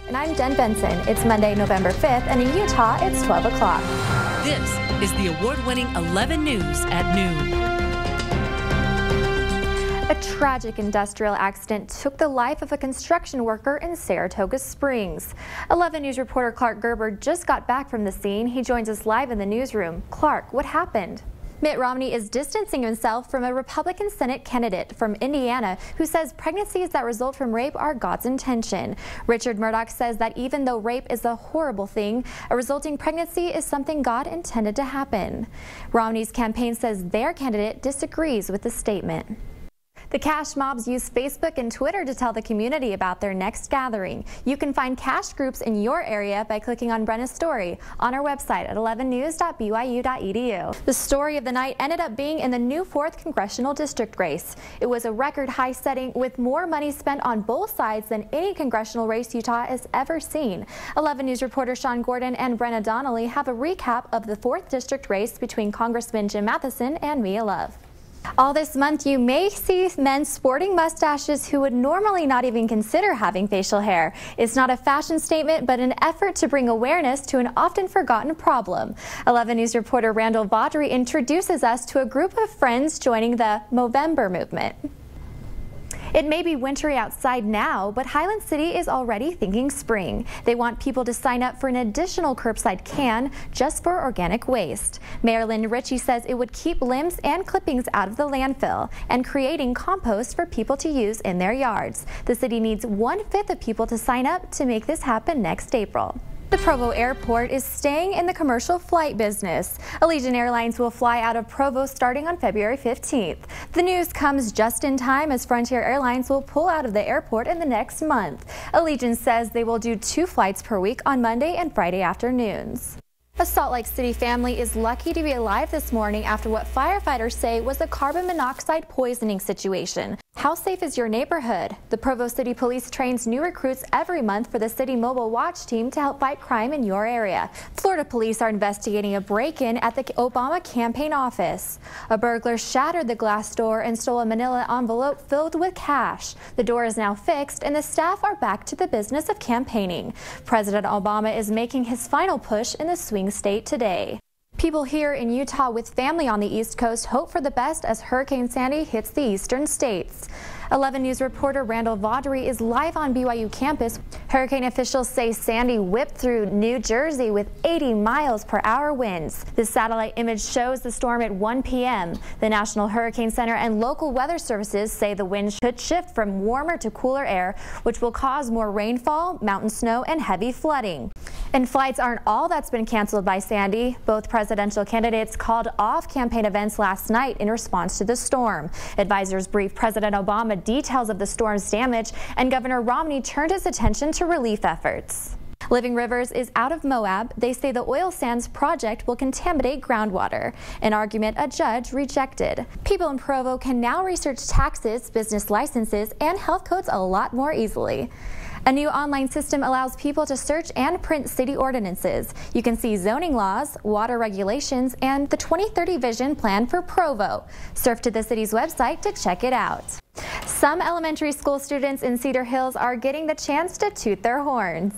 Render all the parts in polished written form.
And I'm Jen Benson. It's Monday, November 5th, and in Utah, it's 12 o'clock. This is the award-winning 11 News at noon. A tragic industrial accident took the life of a construction worker in Saratoga Springs. 11 News reporter Clark Gerber just got back from the scene. He joins us live in the newsroom. Clark, what happened? Mitt Romney is distancing himself from a Republican Senate candidate from Indiana who says pregnancies that result from rape are God's intention. Richard Murdoch says that even though rape is a horrible thing, a resulting pregnancy is something God intended to happen. Romney's campaign says their candidate disagrees with the statement. The Cash Mobs use Facebook and Twitter to tell the community about their next gathering. You can find Cash groups in your area by clicking on Brenna's story on our website at 11news.byu.edu. The story of the night ended up being in the new 4th Congressional District race. It was a record high setting with more money spent on both sides than any congressional race Utah has ever seen. 11 News reporter Sean Gordon and Brenna Donnelly have a recap of the 4th District race between Congressman Jim Matheson and Mia Love. All this month, you may see men sporting mustaches who would normally not even consider having facial hair. It's not a fashion statement, but an effort to bring awareness to an often forgotten problem. 11 News reporter Randall Vaudry introduces us to a group of friends joining the Movember movement. It may be wintry outside now, but Highland City is already thinking spring. They want people to sign up for an additional curbside can just for organic waste. Mayor Lynn Ritchie says it would keep limbs and clippings out of the landfill and creating compost for people to use in their yards. The city needs 1/5 of people to sign up to make this happen next April. The Provo Airport is staying in the commercial flight business. Allegiant Airlines will fly out of Provo starting on February 15th. The news comes just in time as Frontier Airlines will pull out of the airport in the next month. Allegiant says they will do 2 flights per week on Monday and Friday afternoons. A Salt Lake City family is lucky to be alive this morning after what firefighters say was a carbon monoxide poisoning situation. How safe is your neighborhood? The Provo City Police trains new recruits every month for the City Mobile Watch Team to help fight crime in your area. Florida police are investigating a break-in at the Obama campaign office. A burglar shattered the glass door and stole a manila envelope filled with cash. The door is now fixed and the staff are back to the business of campaigning. President Obama is making his final push in the swing state today. People here in Utah with family on the East Coast hope for the best as Hurricane Sandy hits the eastern states. 11 News reporter Randall Vaudry is live on BYU campus. Hurricane officials say Sandy whipped through New Jersey with 80 miles per hour winds. This satellite image shows the storm at 1 p.m. The National Hurricane Center and local weather services say the wind should shift from warmer to cooler air, which will cause more rainfall, mountain snow, and heavy flooding. And flights aren't all that's been canceled by Sandy. Both presidential candidates called off campaign events last night in response to the storm. Advisors briefed President Obama details of the storm's damage, and Governor Romney turned his attention to relief efforts. Living Rivers is out of Moab. They say the oil sands project will contaminate groundwater, an argument a judge rejected. People in Provo can now research taxes, business licenses, and health codes a lot more easily. A new online system allows people to search and print city ordinances. You can see zoning laws, water regulations, and the 2030 vision plan for Provo. Surf to the city's website to check it out. Some elementary school students in Cedar Hills are getting the chance to toot their horns.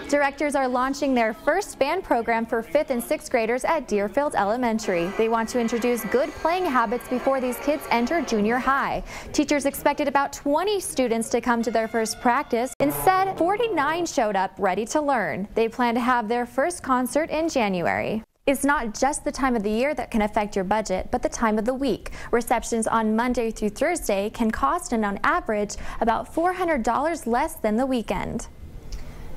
Directors are launching their first band program for 5th and 6th graders at Deerfield Elementary. They want to introduce good playing habits before these kids enter junior high. Teachers expected about 20 students to come to their first practice. Instead, 49 showed up ready to learn. They plan to have their first concert in January. It's not just the time of the year that can affect your budget, but the time of the week. Receptions on Monday through Thursday can cost, and on average, about $400 less than the weekend.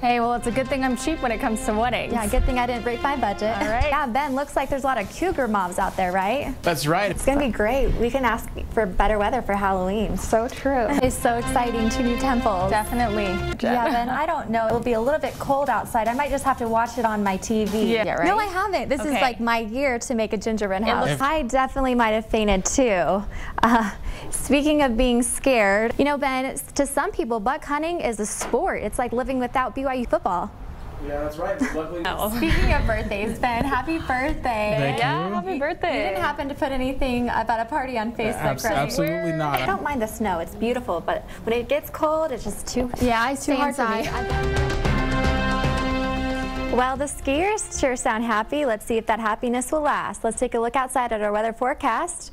Hey, well, it's a good thing I'm cheap when it comes to weddings. Yeah, good thing I didn't break my budget. All right. Yeah, Ben, looks like there's a lot of cougar moms out there, right? That's right. It's going to be great. We can ask for better weather for Halloween. So true. It's so exciting. 2 new temples. Definitely. Yeah, Ben, I don't know. It'll be a little bit cold outside. I might just have to watch it on my TV. Yeah, right? No, I haven't. This is like my year to make a gingerbread house. I definitely might have fainted too. Speaking of being scared, you know, Ben, to some people, buck hunting is a sport. It's like living without BYU football. Yeah, that's right. Luckily, Speaking of birthdays, Ben, happy birthday. Thank you. Happy birthday. You didn't happen to put anything about a party on Facebook, right? Absolutely not. I don't mind the snow. It's beautiful, but when it gets cold, it's just too It's too hard for me. Well, the skiers sure sound happy. Let's see if that happiness will last. Let's take a look outside at our weather forecast.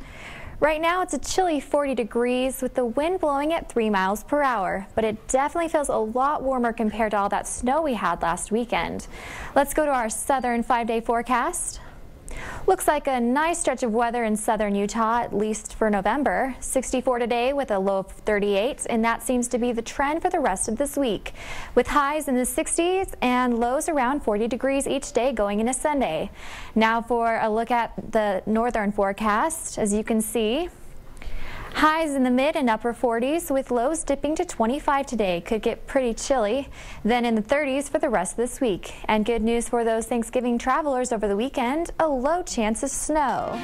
Right now, it's a chilly 40 degrees with the wind blowing at 3 miles per hour, but it definitely feels a lot warmer compared to all that snow we had last weekend. Let's go to our southern 5-day forecast. Looks like a nice stretch of weather in southern Utah, at least for November. 64 today with a low of 38, and that seems to be the trend for the rest of this week, with highs in the 60s and lows around 40 degrees each day going into Sunday. Now for a look at the northern forecast. As you can see, highs in the mid and upper 40s with lows dipping to 25 today. Could get pretty chilly. Then in the 30s for the rest of this week. And good news for those Thanksgiving travelers over the weekend, a low chance of snow.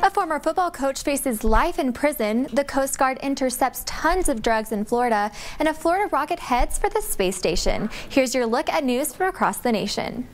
A former football coach faces life in prison. The Coast Guard intercepts tons of drugs in Florida, and a Florida rocket heads for the space station. Here's your look at news from across the nation.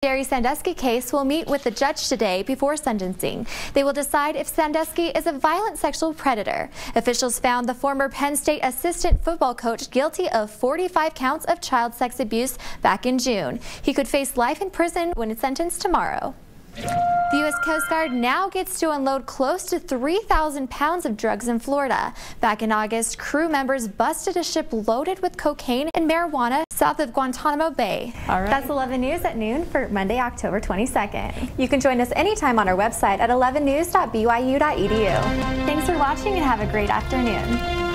Jerry Sandusky case will meet with the judge today before sentencing. They will decide if Sandusky is a violent sexual predator. Officials found the former Penn State assistant football coach guilty of 45 counts of child sex abuse back in June. He could face life in prison when it's sentenced tomorrow. The U.S. Coast Guard now gets to unload close to 3,000 pounds of drugs in Florida. Back in August, crew members busted a ship loaded with cocaine and marijuana south of Guantanamo Bay. All right. That's 11 News at noon for Monday, October 22nd. You can join us anytime on our website at 11news.byu.edu. Thanks for watching and have a great afternoon.